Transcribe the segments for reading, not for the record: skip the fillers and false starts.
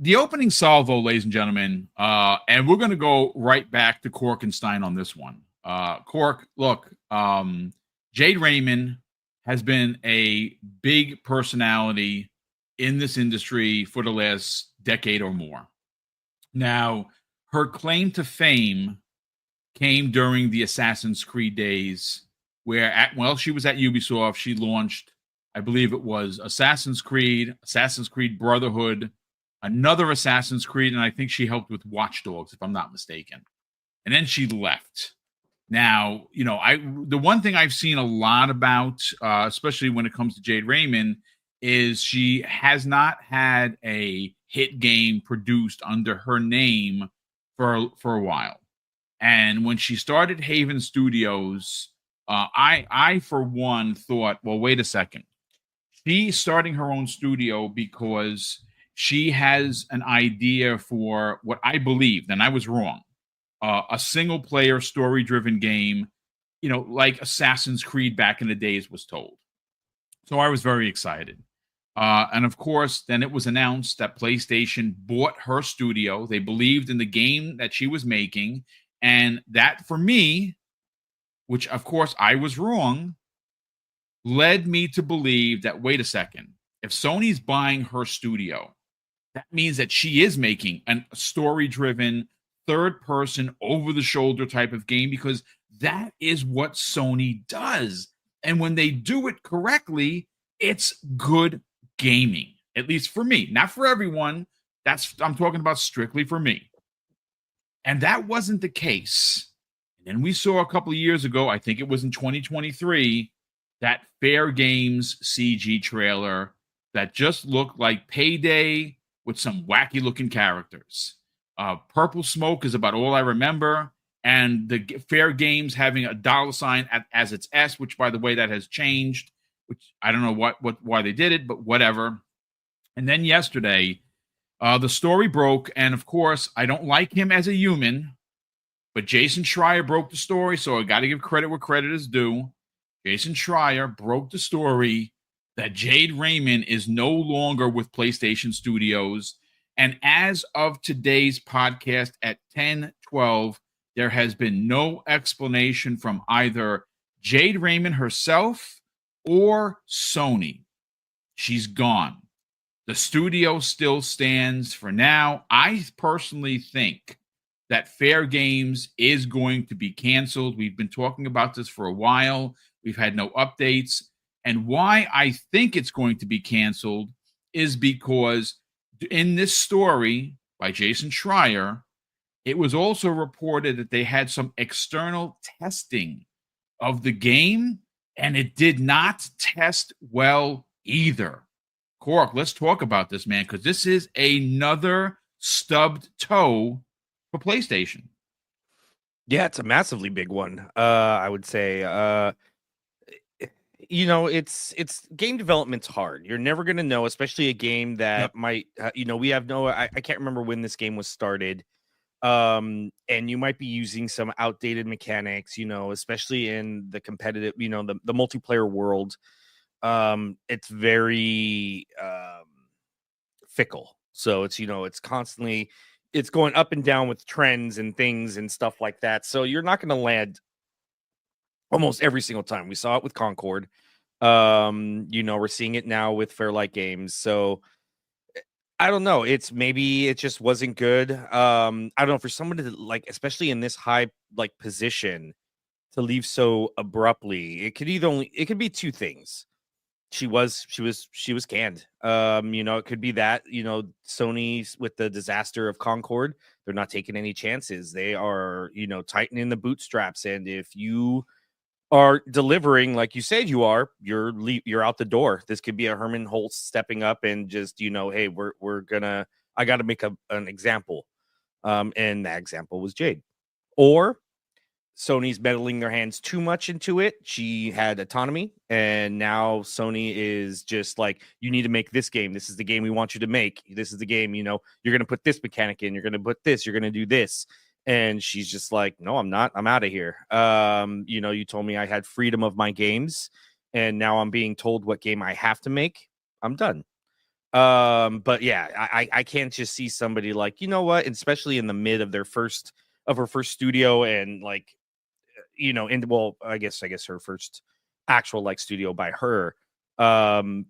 the opening salvo, ladies and gentlemen, and we're going to go right back to Cork and Stein on this one. Cork, look, Jade Raymond has been a big personality in this industry for the last decade or more. Now, her claim to fame came during the Assassin's Creed days, where she was at Ubisoft. She launched, I believe it was Assassin's Creed Brotherhood, another Assassin's Creed, and I think she helped with Watch Dogs, if I'm not mistaken. And then she left. Now, the one thing I've seen a lot about, especially when it comes to Jade Raymond, is she has not had a hit game produced under her name for a while. And when she started Haven Studios, I for one thought, well, wait a second. She's starting her own studio because she has an idea for what I believed, and I was wrong. A single player story driven game, like Assassin's Creed back in the days was told. So I was very excited. And of course, then it was announced that PlayStation bought her studio. They believed in the game that she was making. And that, for me, which of course I was wrong, led me to believe that, wait a second, if Sony's buying her studio, that means that she is making a story-driven, third-person, over-the-shoulder type of game, because that is what Sony does. And when they do it correctly, it's good gaming, at least for me. Not for everyone. I'm talking about strictly for me. And that wasn't the case. And then we saw a couple of years ago, I think it was in 2023, that Fairgames CG trailer that just looked like Payday with some wacky looking characters. Purple Smoke is about all I remember. And the Fairgames having a $sign as its S, which, by the way, that has changed, which I don't know why they did it, but whatever. And then yesterday, the story broke. And of course, I don't like him as a human, but Jason Schreier broke the story. So I got to give credit where credit is due. Jason Schreier broke the story that Jade Raymond is no longer with PlayStation Studios. And as of today's podcast at 10:12, there has been no explanation from either Jade Raymond herself or Sony. She's gone. The studio still stands for now. I personally think that Fairgames is going to be canceled. We've been talking about this for a while. We've had no updates. And why I think it's going to be canceled is because in this story by Jason Schreier, it was also reported that they had some external testing of the game, and it did not test well either. Cork, let's talk about this, man, because this is another stubbed toe for PlayStation. Yeah, it's a massively big one. I would say, it's game development's hard. You're never going to know, especially a game that might, we have I can't remember when this game was started. And you might be using some outdated mechanics, especially in the competitive, the multiplayer world. It's very fickle. So it's constantly, it's going up and down with trends and things and stuff like that. So you're not going to land almost every single time. We saw it with Concord. We're seeing it now with Fairlight Games. So I don't know. Maybe it just wasn't good. I don't know, for someone to especially in this high position, to leave so abruptly. It could be two things. She was canned. It could be that, Sony, with the disaster of Concord, they're not taking any chances. They are, tightening the bootstraps. And if you are delivering like you said you are, you're out the door. This could be a Herman Holtz stepping up and just, hey, I got to make an example. And that example was Jade. Or Sony's meddling their hands too much into it. She had autonomy, and now Sony is just like, you need to make this game. This is the game we want you to make. This is the game, you're going to put this mechanic in. You're going to put this. You're going to do this. And she's just like, no, I'm not. I'm out of here. You told me I had freedom of my games, and now I'm being told what game I have to make. I'm done. But yeah, I can't just see somebody like, you know what, especially in the mid of her first studio, and like, well, I guess her first actual like studio by her. Um,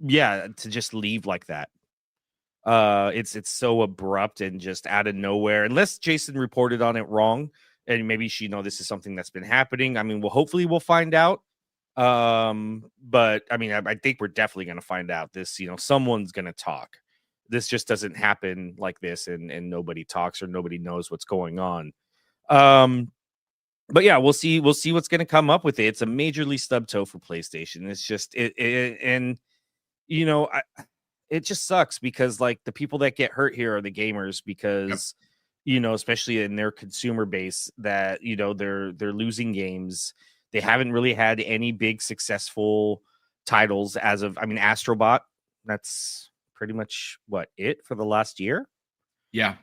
yeah, to just leave like that. It's so abrupt and just out of nowhere. Unless Jason reported on it wrong, and maybe this is something that's been happening. I mean, well, hopefully we'll find out. But I mean, I think we're definitely gonna find out this. Someone's gonna talk. This just doesn't happen like this, and nobody talks or nobody knows what's going on. Um, but yeah, we'll see. We'll see what's gonna come up with it. It's a majorly stub toe for PlayStation. It's just and I it just sucks because like the people that get hurt here are the gamers Yep. because especially in their consumer base that they're losing games. They haven't really had any big successful titles as of, I mean, Astrobot, that's pretty much what it for the last year. Yeah.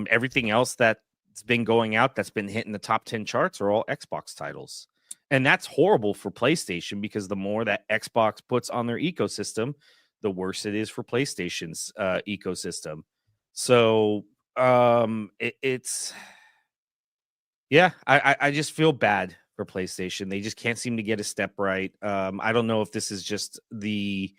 Everything else that's been going out that's been hitting the top 10 charts are all Xbox titles. And that's horrible for PlayStation because the more that Xbox puts on their ecosystem, the worse it is for PlayStation's ecosystem. So it's yeah, I just feel bad for PlayStation. They just can't seem to get a step right. I don't know if this is just the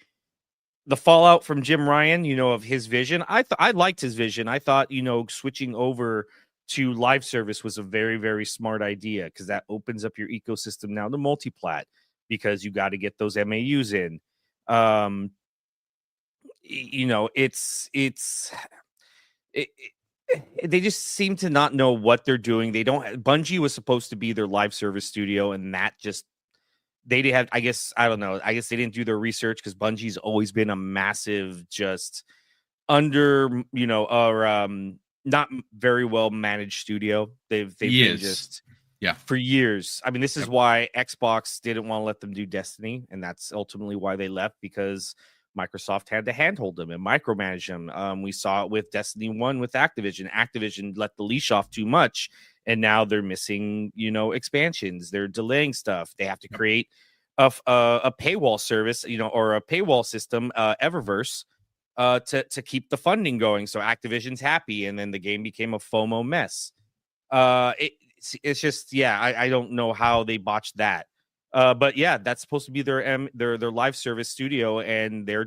fallout from Jim Ryan, of his vision. I liked his vision. I thought, switching over to live service was a very, very smart idea because that opens up your ecosystem now to multiplat because you got to get those MAUs in. It, they just seem to not know what they're doing. They don't. Bungie was supposed to be their live service studio, and that just they did have. I guess I don't know. I guess they didn't do their research because Bungie's always been a massive, just under or not very well managed studio. They've been just for years. I mean, this is why Xbox didn't want to let them do Destiny, and that's ultimately why they left because Microsoft had to handhold them and micromanage them. We saw it with Destiny 1 with Activision. Activision let the leash off too much, and now they're missing, expansions. They're delaying stuff. They have to create a paywall service, or a paywall system, Eververse, to keep the funding going. So Activision's happy, and then the game became a FOMO mess. It's just, I don't know how they botched that. But yeah, that's supposed to be their live service studio, and they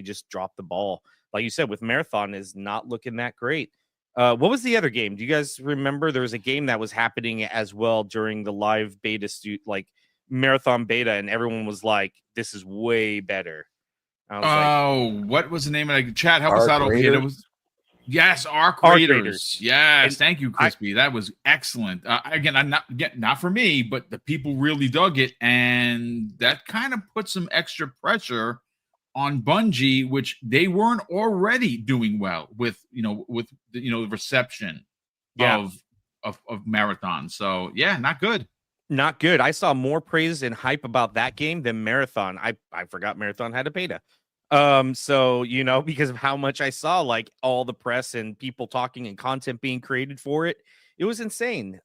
just dropped the ball. Like you said, with Marathon is not looking that great. What was the other game? Do you guys remember? There was a game that was happening as well during the live beta, like Marathon beta, and everyone was like, "This is way better." I was What was the name of it? Chat, help us out over here. It was Arc Raiders. Raiders. Yes, thank you, Crispy. That was excellent. Again, I'm not for me, but the people really dug it, and that kind of put some extra pressure on Bungie, which they weren't already doing well with the reception of Marathon. So yeah, not good. Not good. I saw more praise and hype about that game than Marathon. I forgot Marathon had a beta. So because of how much I saw, like all the press and people talking and content being created for it, it was insane.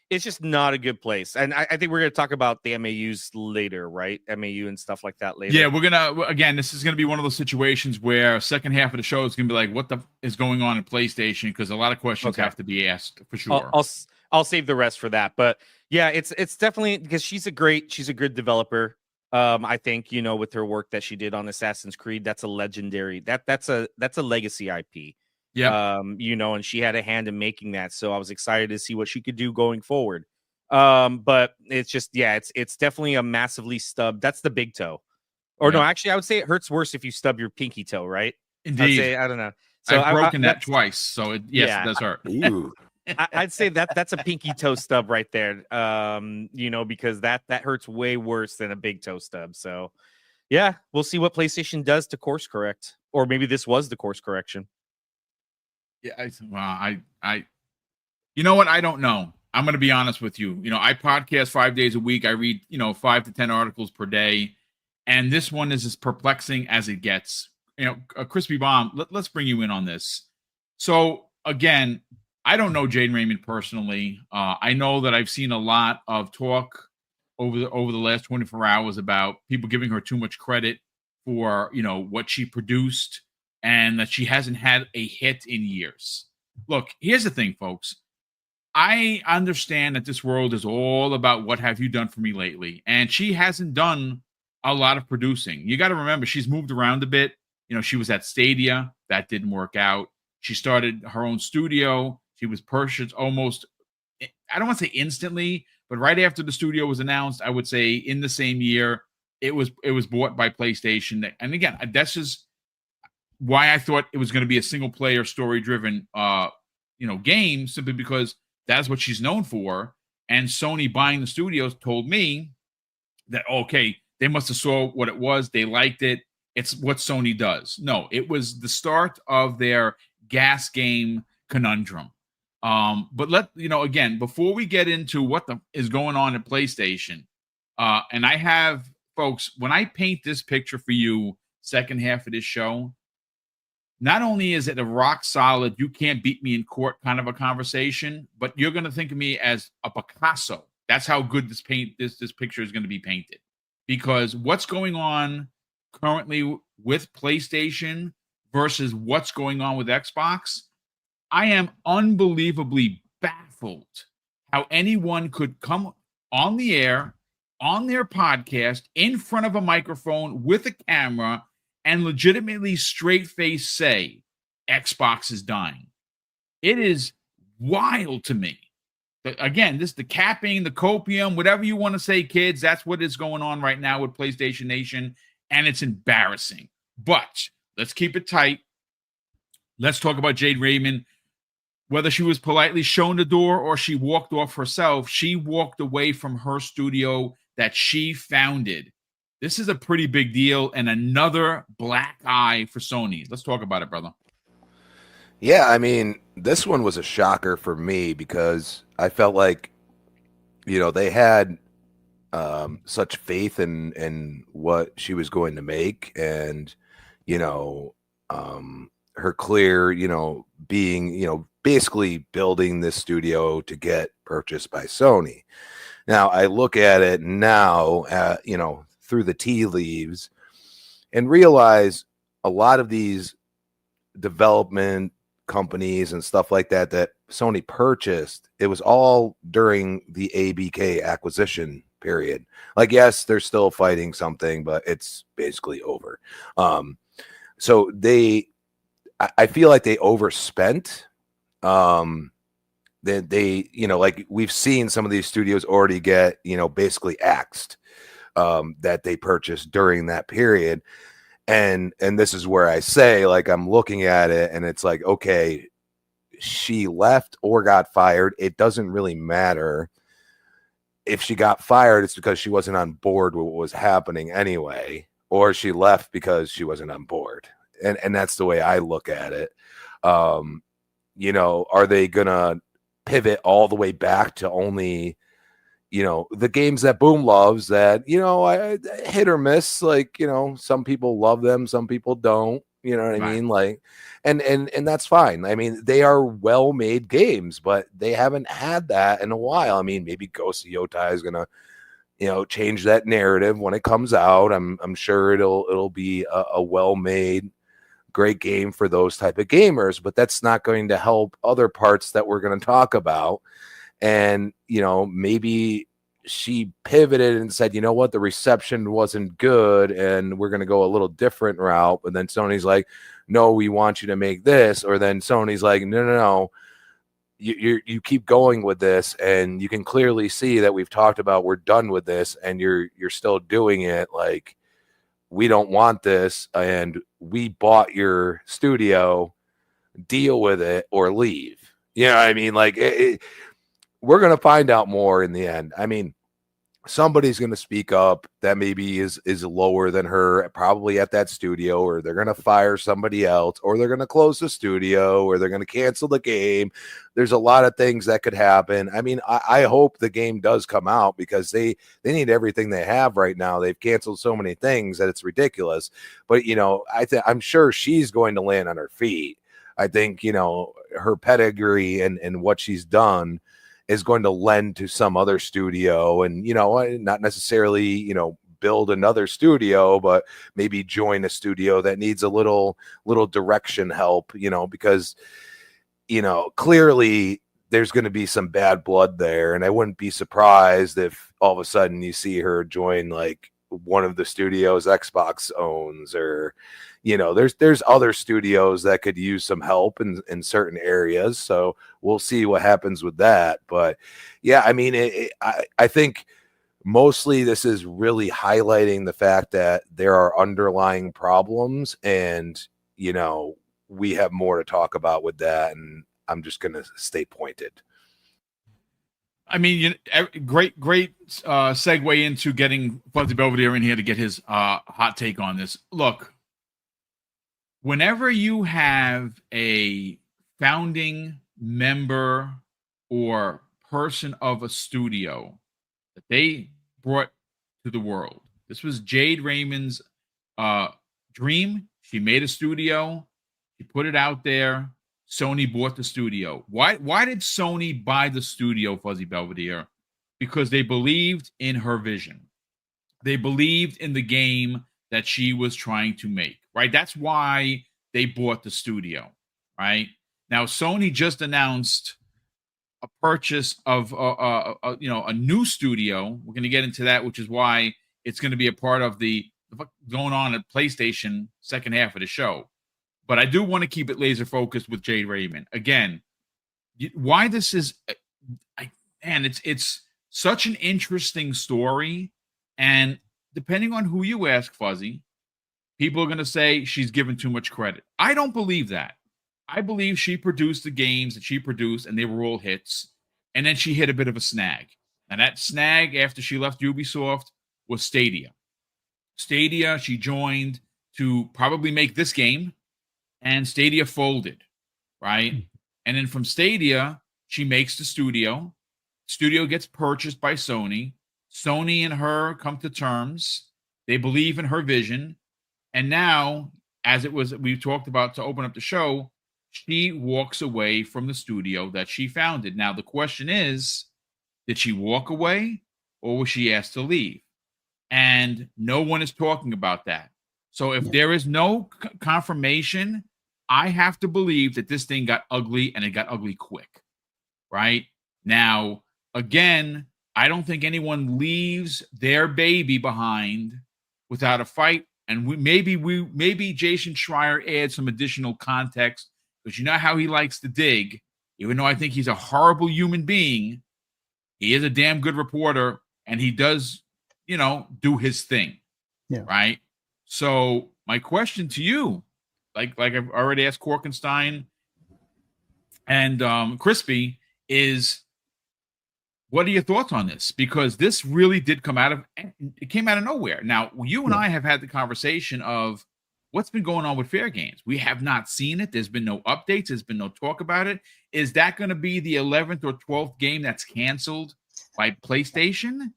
It's just not a good place. And I think we're gonna talk about the MAUs later, right? MAU and stuff like that later. Yeah, this is gonna be one of those situations where second half of the show is gonna be like, what the is going on in PlayStation? Because a lot of questions have to be asked for sure. I'll save the rest for that. But yeah, it's definitely because she's a good developer. I think with her work that she did on Assassin's Creed, that's a legendary that's a legacy IP. Yeah. And she had a hand in making that, so I was excited to see what she could do going forward. But it's just it's definitely a massively stub. That's the big toe, or no, actually, I would say it hurts worse if you stub your pinky toe, right? Indeed. I don't know. So I've broken that twice, so it does hurt. I'd say that's a pinky toe stub right there. Because that hurts way worse than a big toe stub. So yeah, we'll see what PlayStation does to course correct, or maybe this was the course correction. Yeah, you know what? I don't know. I'm going to be honest with you. I podcast 5 days a week. I read 5 to 10 articles per day, and this one is as perplexing as it gets. Crispy Bomb, let's bring you in on this. So again, I don't know Jade Raymond personally. I know that I've seen a lot of talk over the last 24 hours about people giving her too much credit for, what she produced, and that she hasn't had a hit in years. Look, here's the thing, folks. I understand that this world is all about what have you done for me lately, and she hasn't done a lot of producing. You got to remember, she's moved around a bit. She was at Stadia, that didn't work out. She started her own studio. She was purchased almost, I don't want to say instantly, but right after the studio was announced, I would say in the same year, it was bought by PlayStation. And again, that's just why I thought it was going to be a single player story driven game, simply because that's what she's known for. And Sony buying the studios told me that, okay, they must have saw what it was. They liked it. It's what Sony does. No, it was the start of their gas game conundrum. But again, before we get into what is going on at PlayStation, and I have, folks, when I paint this picture for you, second half of this show, not only is it a rock solid, you can't beat me in court kind of a conversation, but you're going to think of me as a Picasso. That's how good this picture is going to be painted. Because what's going on currently with PlayStation versus what's going on with Xbox, I am unbelievably baffled how anyone could come on the air, on their podcast, in front of a microphone with a camera, and legitimately straight-face say Xbox is dying. It is wild to me. Again, the capping, the copium, whatever you want to say, kids, that's what is going on right now with PlayStation Nation, and it's embarrassing. But let's keep it tight. Let's talk about Jade Raymond. Whether she was politely shown the door or she walked off herself, she walked away from her studio that she founded. This is a pretty big deal and another black eye for Sony. Let's talk about it, brother. Yeah, I mean, this one was a shocker for me because I felt like, they had such faith in what she was going to make, and, her clear, being, basically building this studio to get purchased by Sony. Now, I look at it now, through the tea leaves, and realize a lot of these development companies and stuff like that Sony purchased, it was all during the ABK acquisition period. Like, yes, they're still fighting something, but it's basically over. So I feel like they overspent. They like we've seen some of these studios already get, basically axed, that they purchased during that period. And this is where I say, like, I'm looking at it and it's like, okay, she left or got fired. It doesn't really matter. If she got fired, it's because she wasn't on board with what was happening anyway, or she left because she wasn't on board. And that's the way I look at it. Are they gonna pivot all the way back to only, the games that Boom loves, that, I hit or miss, like, some people love them, some people don't, you know what I mean? Like, and that's fine. I mean, they are well-made games, but they haven't had that in a while. I mean, maybe Ghost of Yotai is going to, change that narrative when it comes out. I'm sure it'll be a well-made, great game for those type of gamers, but that's not going to help other parts that we're going to talk about. And, maybe she pivoted and said, you know what, the reception wasn't good and we're going to go a little different route. But then Sony's like, no, we want you to make this. Or then Sony's like, no. You keep going with this, and you can clearly see that we've talked about we're done with this, and you're still doing it. Like, we don't want this, and we bought your studio, deal with it or leave. You know what I mean? Like, we're going to find out more in the end. I mean, somebody's going to speak up that maybe is lower than her, probably at that studio, or they're going to fire somebody else, or they're going to close the studio, or they're going to cancel the game. There's a lot of things that could happen. I mean, I hope the game does come out, because they need everything they have right now. They've canceled so many things that it's ridiculous. But, I'm sure she's going to land on her feet. I think, her pedigree and what she's done is going to lend to some other studio, and, not necessarily, build another studio, but maybe join a studio that needs a little direction help, because clearly there's going to be some bad blood there, and I wouldn't be surprised if all of a sudden you see her join like one of the studios Xbox owns, or there's other studios that could use some help in certain areas. So we'll see what happens with that. But yeah, I mean, I think mostly this is really highlighting the fact that there are underlying problems, and we have more to talk about with that, and I'm just going to stay pointed. I mean, great segue into getting Fuzzy Belvedere in here to get his hot take on this. Look, whenever you have a founding member or person of a studio that they brought to the world, this was Jade Raymond's dream. She made a studio. She put it out there. Sony bought the studio. Why did Sony buy the studio, Fuzzy Belvedere? Because they believed in her vision. They believed in the game that she was trying to make, right? That's why they bought the studio, right? Now, Sony just announced a purchase of a new studio. We're going to get into that, which is why it's going to be a part of the going on at PlayStation second half of the show. But I do want to keep it laser focused with Jade Raymond. Again, why this is, it's such an interesting story. And depending on who you ask, Fuzzy, people are going to say she's given too much credit. I don't believe that. I believe she produced the games that she produced, and they were all hits. And then she hit a bit of a snag. And that snag, after she left Ubisoft, was Stadia. Stadia, she joined to probably make this game. And Stadia folded, right? And then from Stadia, she makes the studio. Studio gets purchased by Sony. Sony and her come to terms. They believe in her vision. And now, as we talked about to open up the show, she walks away from the studio that she founded. Now, the question is, did she walk away or was she asked to leave? And no one is talking about that. So if there is no confirmation, I have to believe that this thing got ugly, and it got ugly quick, right? Now, again, I don't think anyone leaves their baby behind without a fight. And maybe Jason Schreier adds some additional context, because you know how he likes to dig. Even though I think he's a horrible human being, he is a damn good reporter, and he does, do his thing, right? So my question to you, like I've already asked Korkenstein and Crispy, is what are your thoughts on this? Because this really did came out of nowhere. Now, you and I have had the conversation of what's been going on with Fairgames. We have not seen it. There's been no updates. There's been no talk about it. Is that going to be the 11th or 12th game that's canceled by PlayStation?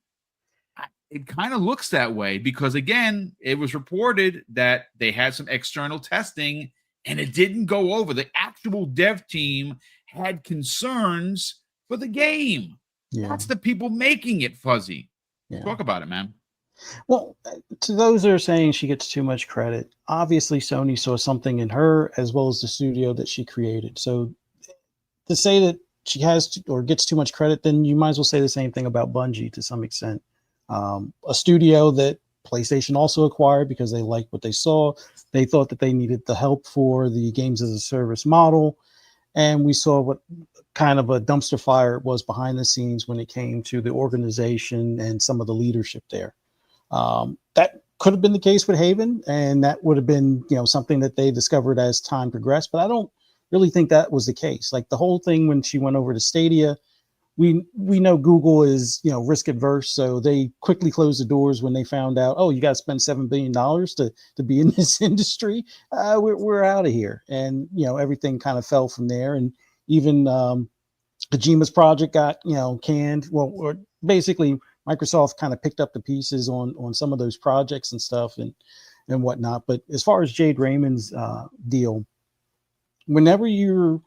It kind of looks that way, because, again, it was reported that they had some external testing and it didn't go over. The actual dev team had concerns for the game. Yeah. That's the people making it, Fuzzy. Yeah. Talk about it, man. Well, to those that are saying she gets too much credit, obviously Sony saw something in her as well as the studio that she created. So to say that she has or gets too much credit, then you might as well say the same thing about Bungie to some extent. A studio that PlayStation also acquired because they liked what they saw. They thought that they needed the help for the games as a service model. And we saw what kind of a dumpster fire it was behind the scenes when it came to the organization and some of the leadership there. That could have been the case with Haven, and that would have been, something that they discovered as time progressed. But I don't really think that was the case. Like the whole thing when she went over to Stadia, we know Google is, risk adverse. So they quickly closed the doors when they found out, oh, you got to spend $7 billion to be in this industry. We're out of here. And, everything kind of fell from there. And even Kojima's project got, canned. Well, or basically Microsoft kind of picked up the pieces on some of those projects and stuff and whatnot. But as far as Jade Raymond's deal, whenever you've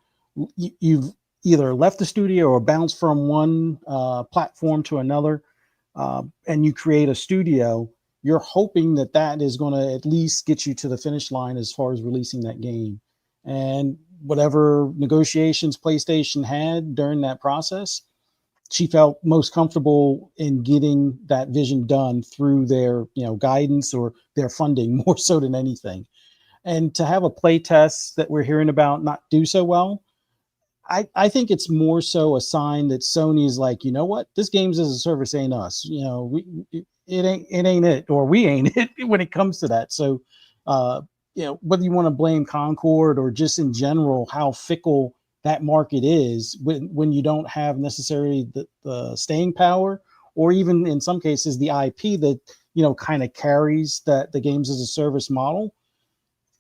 either left the studio or bounced from one platform to another, and you create a studio, you're hoping that that is going to at least get you to the finish line as far as releasing that game. And whatever negotiations PlayStation had during that process, she felt most comfortable in getting that vision done through their, guidance or their funding more so than anything. And to have a play test that we're hearing about not do so well, I think it's more so a sign that Sony is like, you know what, this games as a service ain't us. It ain't it, or we ain't it when it comes to that. So, whether you want to blame Concord or just in general how fickle that market is when you don't have necessarily the staying power, or even in some cases the IP that kind of carries the games as a service model.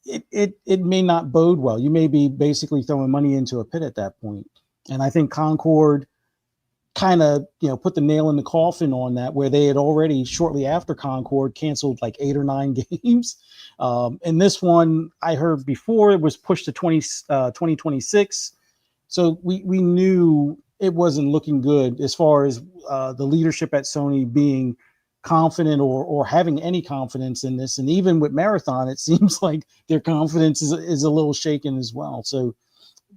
It may not bode well. You may be basically throwing money into a pit at that point. And I think Concord kind of, put the nail in the coffin on that, where they had already shortly after Concord canceled like 8 or 9 games. And this one I heard before it was pushed to 2026. So we knew it wasn't looking good as far as the leadership at Sony being confident or having any confidence in this. And even with Marathon, it seems like their confidence is a little shaken as well. So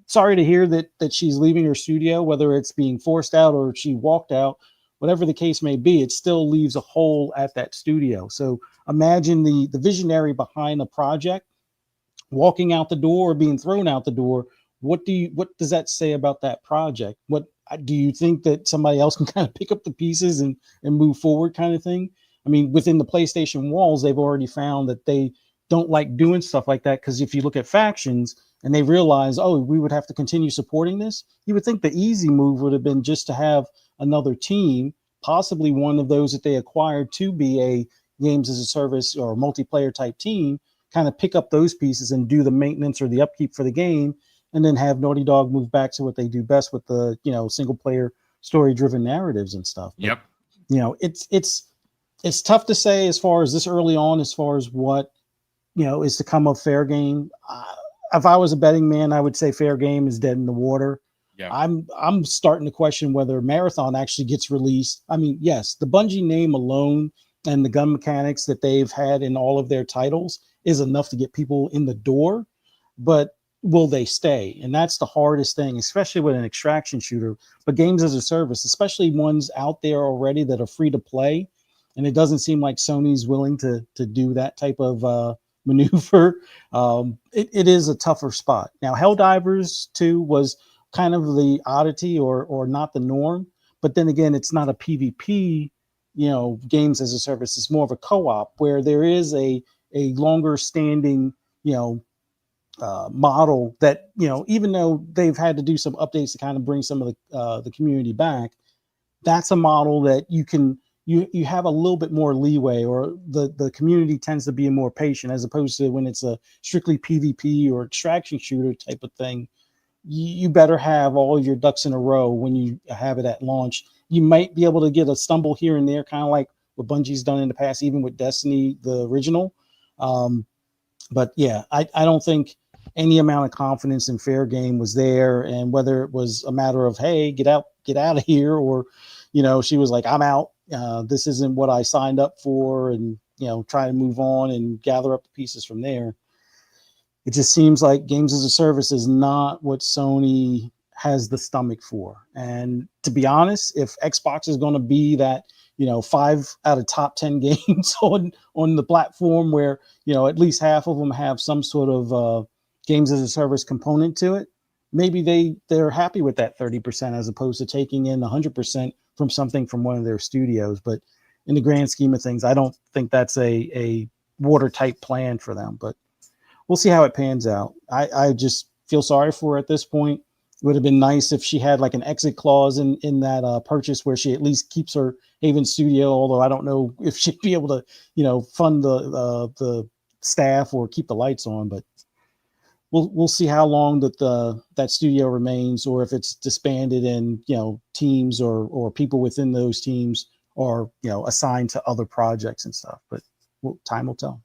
sorry to hear that she's leaving her studio, whether it's being forced out or she walked out, whatever the case may be, it still leaves a hole at that studio. So imagine the visionary behind a project walking out the door or being thrown out the door. What does that say about that project? What do you think that somebody else can kind of pick up the pieces and move forward kind of thing? I mean, within the PlayStation walls, they've already found that they don't like doing stuff like that, because if you look at factions and they realize, oh, we would have to continue supporting this, you would think the easy move would have been just to have another team, possibly one of those that they acquired to be a games as a service or multiplayer type team, kind of pick up those pieces and do the maintenance or the upkeep for the game, and then have Naughty Dog move back to what they do best with the, single player story driven narratives and stuff. But, yep. It's tough to say as far as this early on, as far as what, is to come of Fairgame. If I was a betting man, I would say Fairgame is dead in the water. Yeah. I'm starting to question whether Marathon actually gets released. I mean, yes, the Bungie name alone and the gun mechanics that they've had in all of their titles is enough to get people in the door, but will they stay? And that's the hardest thing, especially with an extraction shooter. But games as a service, especially ones out there already that are free to play, and it doesn't seem like Sony's willing to do that type of maneuver. It is a tougher spot. Now, Helldivers 2 was kind of the oddity or not the norm. But then again, it's not a PvP, games as a service. It's more of a co-op where there is a longer standing, model that, even though they've had to do some updates to kind of bring some of the community back, that's a model that you have a little bit more leeway, or the community tends to be more patient, as opposed to when it's a strictly PvP or extraction shooter type of thing. You better have all of your ducks in a row when you have it at launch. You might be able to get a stumble here and there, kind of like what Bungie's done in the past, even with Destiny, the original. But yeah, I don't think any amount of confidence in Fairgame was there, and whether it was a matter of, hey, get out of here, or, she was like, I'm out. This isn't what I signed up for, and, try to move on and gather up the pieces from there. It just seems like games as a service is not what Sony has the stomach for. And to be honest, if Xbox is going to be that, 5 out of top 10 games on the platform where, at least half of them have some sort of games as a service component to it, maybe they're happy with that 30% as opposed to taking in 100% from something from one of their studios. But in the grand scheme of things, I don't think that's a watertight plan for them. But we'll see how it pans out. I just feel sorry for her at this point. It would have been nice if she had like an exit clause in that purchase where she at least keeps her Haven studio, although I don't know if she'd be able to, fund the staff or keep the lights on. But we'll see how long that studio remains, or if it's disbanded and, teams or people within those teams are, assigned to other projects and stuff. But time will tell.